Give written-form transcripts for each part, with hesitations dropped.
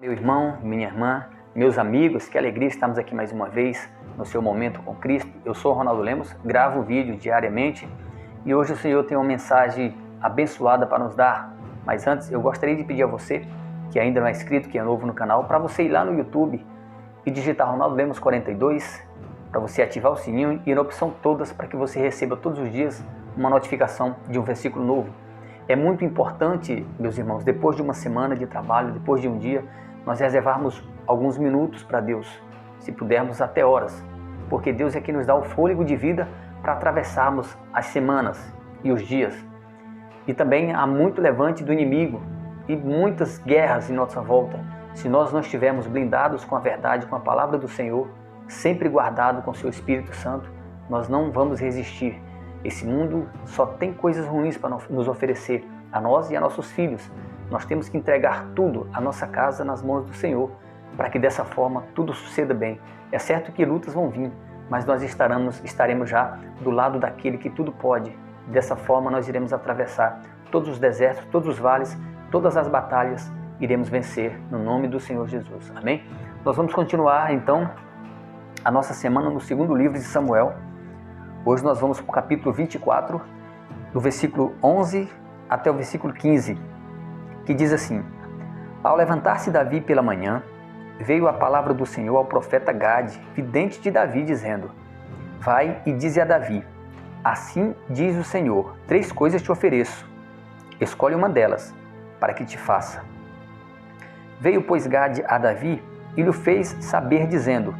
Meu irmão, minha irmã, meus amigos, que alegria estarmos aqui mais uma vez no seu Momento com Cristo. Eu sou Ronaldo Lemos, gravo vídeo diariamente e hoje o Senhor tem uma mensagem abençoada para nos dar. Mas antes eu gostaria de pedir a você, que ainda não é inscrito, que é novo no canal, para você ir lá no YouTube e digitar Ronaldo Lemos 42, para você ativar o sininho e na opção todas para que você receba todos os dias uma notificação de um versículo novo. É muito importante, meus irmãos, depois de uma semana de trabalho, depois de um dia, nós reservarmos alguns minutos para Deus, se pudermos até horas, porque Deus é que nos dá o fôlego de vida para atravessarmos as semanas e os dias. E também há muito levante do inimigo e muitas guerras em nossa volta. Se nós não estivermos blindados com a verdade, com a palavra do Senhor, sempre guardado com o seu Espírito Santo, nós não vamos resistir. Esse mundo só tem coisas ruins para nos oferecer, a nós e a nossos filhos. Nós temos que entregar tudo, a nossa casa, nas mãos do Senhor, para que dessa forma tudo suceda bem. É certo que lutas vão vir, mas nós estaremos já do lado daquele que tudo pode. Dessa forma nós iremos atravessar todos os desertos, todos os vales, todas as batalhas, iremos vencer no nome do Senhor Jesus. Amém? Nós vamos continuar então a nossa semana no segundo livro de Samuel. Hoje nós vamos para o capítulo 24, do versículo 11 até o versículo 15, que diz assim: Ao levantar-se Davi pela manhã, veio a palavra do Senhor ao profeta Gade, vidente de Davi, dizendo: Vai e dize a Davi: Assim diz o Senhor, 3 coisas te ofereço, escolhe uma delas, para que te faça. Veio, pois, Gade a Davi e lhe fez saber, dizendo: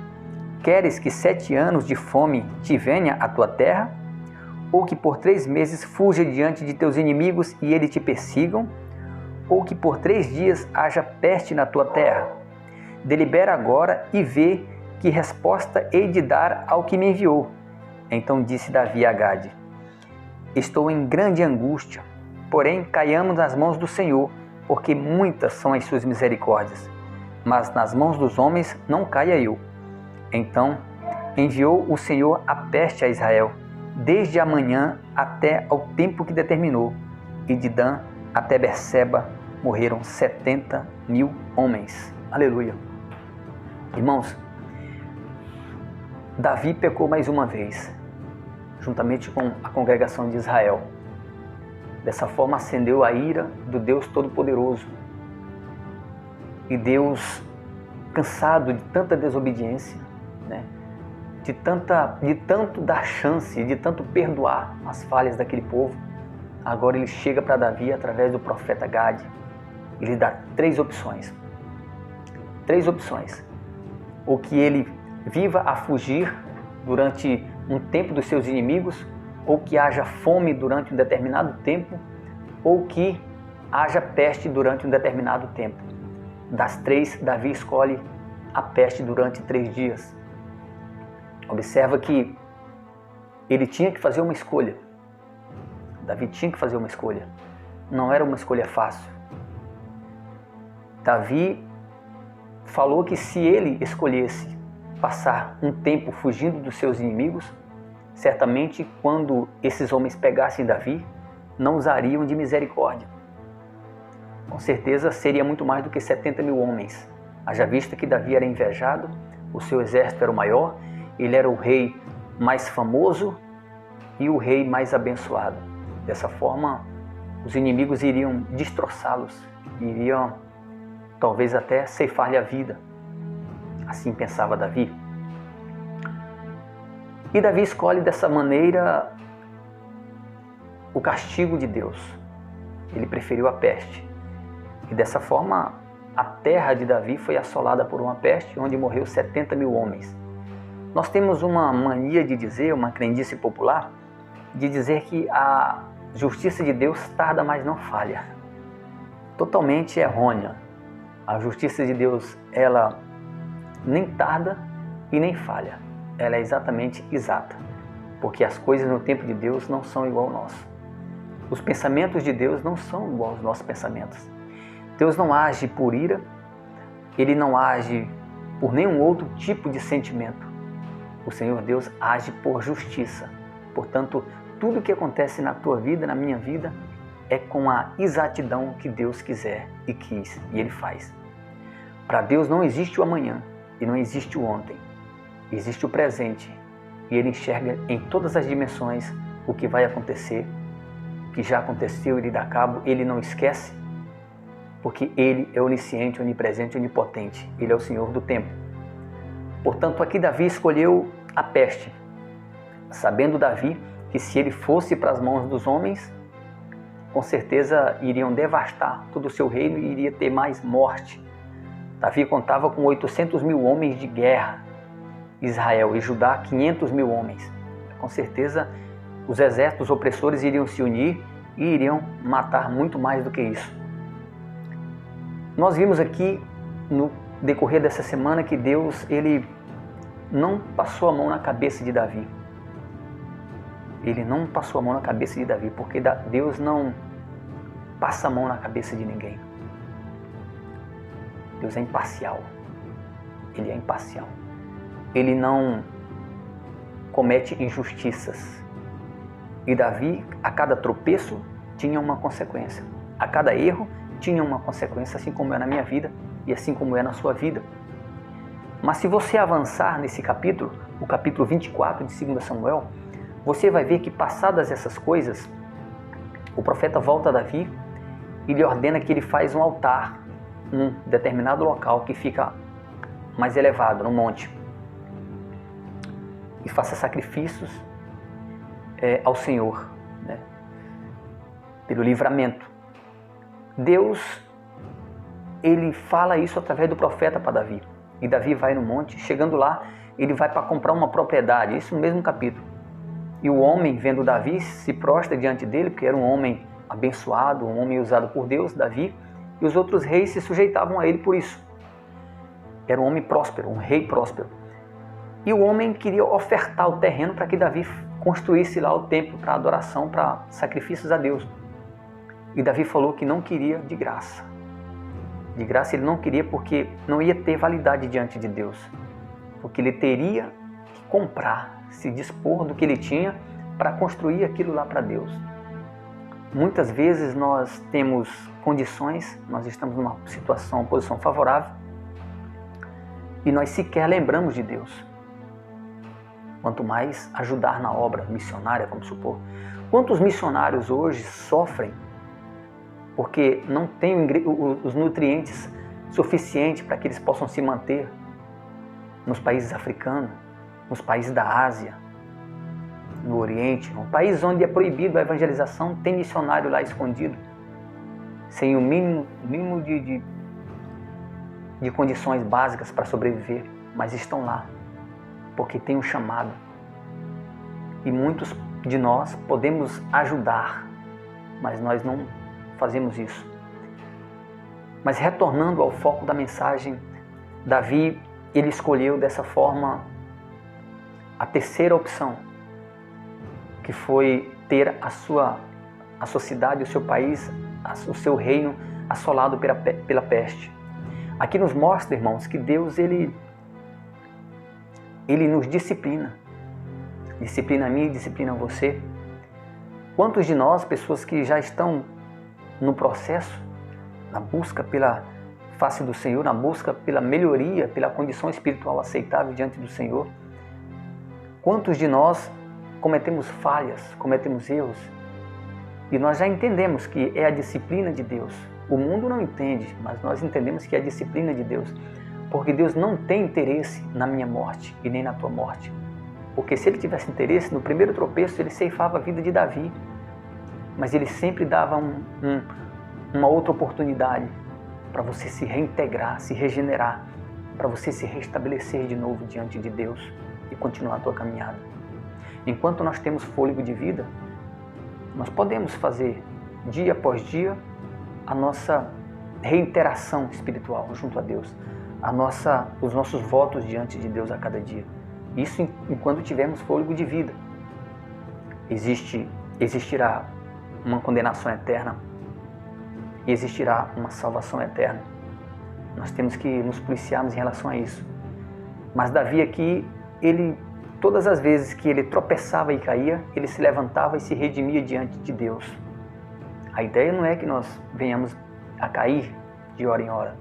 Queres que 7 anos de fome te venha à tua terra? Ou que por 3 meses fuja diante de teus inimigos e eles te persigam? Ou que por 3 dias haja peste na tua terra? Delibera agora e vê que resposta hei de dar ao que me enviou. Então disse Davi a Gade: Estou em grande angústia, porém caiamos nas mãos do Senhor, porque muitas são as suas misericórdias. Mas nas mãos dos homens não caia eu. Então enviou o Senhor a peste a Israel, desde a manhã até ao tempo que determinou, e de Dan até Berseba morreram 70.000 homens. Aleluia. Irmãos, Davi pecou mais uma vez, juntamente com a congregação de Israel. Dessa forma acendeu a ira do Deus Todo-Poderoso. E Deus, cansado de tanta desobediência, de tanto dar chance, de tanto perdoar as falhas daquele povo, agora ele chega para Davi através do profeta Gade. Ele dá 3 opções. 3 opções. Ou que ele viva a fugir durante um tempo dos seus inimigos, ou que haja fome durante um determinado tempo, ou que haja peste durante um determinado tempo. Das 3, Davi escolhe a peste durante 3 dias. Observa que ele tinha que fazer uma escolha. Davi tinha que fazer uma escolha. Não era uma escolha fácil. Davi falou que se ele escolhesse passar um tempo fugindo dos seus inimigos, certamente quando esses homens pegassem Davi, não usariam de misericórdia. Com certeza seria muito mais do que 70.000 homens. Haja vista que Davi era invejado, o seu exército era o maior, ele era o rei mais famoso e o rei mais abençoado. Dessa forma, os inimigos iriam destroçá-los, iriam talvez até ceifar-lhe a vida. Assim pensava Davi. E Davi escolhe dessa maneira o castigo de Deus. Ele preferiu a peste. E dessa forma, a terra de Davi foi assolada por uma peste, onde morreu 70.000 homens. Nós temos uma mania de dizer, uma crendice popular, de dizer que a justiça de Deus tarda, mas não falha. Totalmente errônea. A justiça de Deus, ela nem tarda e nem falha. Ela é exatamente exata. Porque as coisas no tempo de Deus não são igual ao nosso. Os pensamentos de Deus não são igual aos nossos pensamentos. Deus não age por ira, Ele não age por nenhum outro tipo de sentimento. O Senhor Deus age por justiça. Portanto, tudo que acontece na tua vida, na minha vida, é com a exatidão que Deus quiser e quis, e Ele faz. Para Deus não existe o amanhã e não existe o ontem. Existe o presente. E Ele enxerga em todas as dimensões o que vai acontecer, o que já aconteceu, Ele dá cabo, Ele não esquece, porque Ele é onisciente, onipresente, onipotente. Ele é o Senhor do tempo. Portanto, aqui Davi escolheu a peste, sabendo Davi que se ele fosse para as mãos dos homens, com certeza iriam devastar todo o seu reino e iria ter mais morte. Davi contava com 800 mil homens de guerra, Israel e Judá 500 mil homens. Com certeza os exércitos opressores iriam se unir e iriam matar muito mais do que isso. Nós vimos aqui no decorrer dessa semana que Deus, Ele não passou a mão na cabeça de Davi. Ele não passou a mão na cabeça de Davi, porque Deus não passa a mão na cabeça de ninguém. Deus é imparcial. Ele é imparcial. Ele não comete injustiças. E Davi, a cada tropeço, tinha uma consequência. A cada erro, tinha uma consequência, assim como é na minha vida e assim como é na sua vida. Mas se você avançar nesse capítulo, o capítulo 24 de 2 Samuel, você vai ver que passadas essas coisas, o profeta volta a Davi e lhe ordena que ele faz um altar num determinado local que fica mais elevado, no monte, e faça sacrifícios ao Senhor, né, pelo livramento. Deus, Ele fala isso através do profeta para Davi. E Davi vai no monte, chegando lá, ele vai para comprar uma propriedade, isso no mesmo capítulo. E o homem, vendo Davi, se prostra diante dele, porque era um homem abençoado, um homem usado por Deus, Davi, e os outros reis se sujeitavam a ele por isso. Era um homem próspero, um rei próspero. E o homem queria ofertar o terreno para que Davi construísse lá o templo para adoração, para sacrifícios a Deus. E Davi falou que não queria de graça. De graça ele não queria porque não ia ter validade diante de Deus. Porque ele teria que comprar, se dispor do que ele tinha para construir aquilo lá para Deus. Muitas vezes nós temos condições, nós estamos numa situação, posição favorável e nós sequer lembramos de Deus. Quanto mais ajudar na obra missionária, vamos supor. Quantos missionários hoje sofrem porque não têm os nutrientes suficientes para que eles possam se manter nos países africanos, nos países da Ásia, no Oriente, um país onde é proibido a evangelização, tem missionário lá escondido, sem o mínimo de condições básicas para sobreviver, mas estão lá, porque tem um chamado. E muitos de nós podemos ajudar, mas nós não fazemos isso. Mas retornando ao foco da mensagem, Davi, ele escolheu dessa forma a terceira opção, que foi ter a sua cidade, o seu país, o seu reino assolado pela peste. Aqui nos mostra, irmãos, que Deus, Ele nos disciplina. Disciplina a mim e disciplina você. Quantos de nós, pessoas que já estão no processo, na busca pela face do Senhor, na busca pela melhoria, pela condição espiritual aceitável diante do Senhor, quantos de nós cometemos falhas, cometemos erros, e nós já entendemos que é a disciplina de Deus. O mundo não entende, mas nós entendemos que é a disciplina de Deus, porque Deus não tem interesse na minha morte e nem na tua morte. Porque se Ele tivesse interesse, no primeiro tropeço Ele ceifava a vida de Davi, mas Ele sempre dava uma outra oportunidade para você se reintegrar, se regenerar, para você se restabelecer de novo diante de Deus e continuar a tua caminhada. Enquanto nós temos fôlego de vida, nós podemos fazer dia após dia a nossa reiteração espiritual junto a Deus, os nossos votos diante de Deus a cada dia. Isso enquanto tivermos fôlego de vida. Existirá uma condenação eterna e existirá uma salvação eterna. Nós temos que nos policiarmos em relação a isso. Mas Davi aqui, todas as vezes que ele tropeçava e caía, ele se levantava e se redimia diante de Deus. A ideia não é que nós venhamos a cair de hora em hora,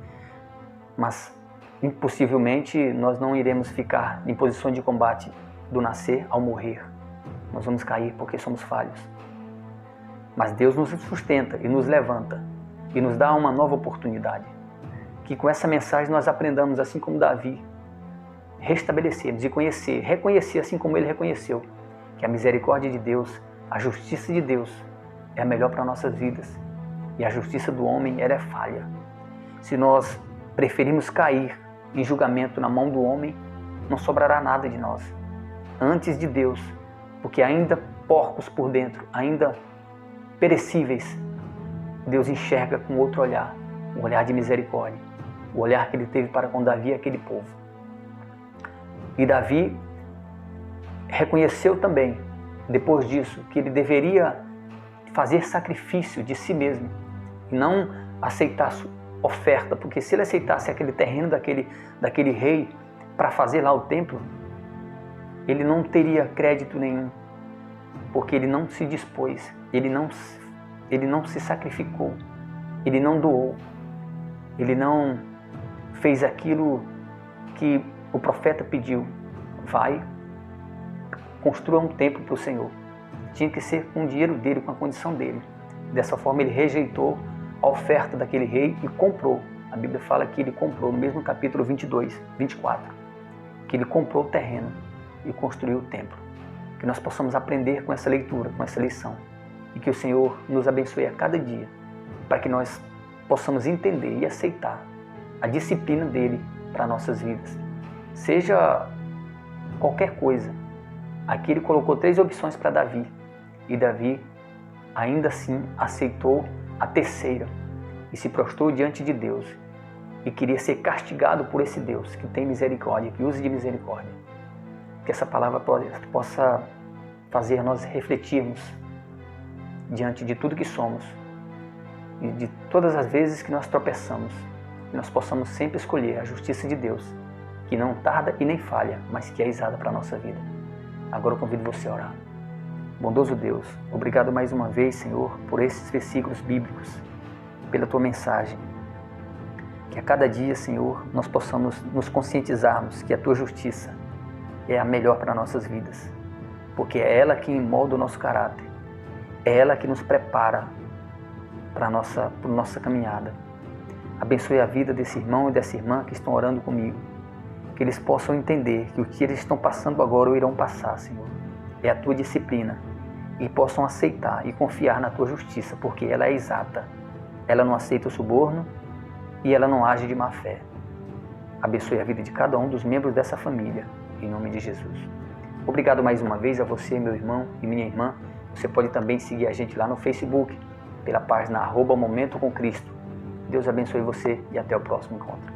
mas Impossivelmente nós não iremos ficar em posição de combate do nascer ao morrer. Nós vamos cair porque somos falhos. Mas Deus nos sustenta e nos levanta e nos dá uma nova oportunidade. Que com essa mensagem nós aprendamos, assim como Davi, restabelecermos e reconhecer assim como ele reconheceu, que a misericórdia de Deus, a justiça de Deus é a melhor para nossas vidas. E a justiça do homem, ela é falha. Se nós preferimos cair em julgamento na mão do homem, não sobrará nada de nós. Antes de Deus, porque ainda porcos por dentro, ainda perecíveis, Deus enxerga com outro olhar, o olhar de misericórdia, o olhar que ele teve para com Davi e aquele povo. E Davi reconheceu também, depois disso, que ele deveria fazer sacrifício de si mesmo e não aceitar oferta, porque se ele aceitasse aquele terreno daquele rei para fazer lá o templo, ele não teria crédito nenhum, porque ele não se dispôs, ele não se sacrificou, ele não doou, ele não fez aquilo que o profeta pediu: vai, construa um templo para o Senhor. Tinha que ser com o dinheiro dele, com a condição dele. Dessa forma ele rejeitou a oferta daquele rei e comprou. A Bíblia fala que ele comprou, no mesmo capítulo 24, que ele comprou o terreno e construiu o templo. Que nós possamos aprender com essa leitura, com essa lição. E que o Senhor nos abençoe a cada dia, para que nós possamos entender e aceitar a disciplina dele para nossas vidas. Seja qualquer coisa. Aqui ele colocou 3 opções para Davi. E Davi ainda assim aceitou a terceira e se prostrou diante de Deus e queria ser castigado por esse Deus que tem misericórdia, que usa de misericórdia. Que essa palavra possa fazer nós refletirmos diante de tudo que somos e de todas as vezes que nós tropeçamos, que nós possamos sempre escolher a justiça de Deus, que não tarda e nem falha, mas que é exata para a nossa vida. Agora eu convido você a orar. Bondoso Deus, obrigado mais uma vez, Senhor, por esses versículos bíblicos, pela Tua mensagem. Que a cada dia, Senhor, nós possamos nos conscientizarmos que a Tua justiça é a melhor para nossas vidas, porque é ela que molda o nosso caráter, é ela que nos prepara para a nossa caminhada. Abençoe a vida desse irmão e dessa irmã que estão orando comigo, que eles possam entender que o que eles estão passando agora ou irão passar, Senhor, é a Tua disciplina, e possam aceitar e confiar na Tua justiça, porque ela é exata, ela não aceita o suborno e ela não age de má fé. Abençoe a vida de cada um dos membros dessa família, em nome de Jesus. Obrigado mais uma vez a você, meu irmão e minha irmã. Você pode também seguir a gente lá no Facebook, pela página @Momento com Cristo. Deus abençoe você e até o próximo encontro.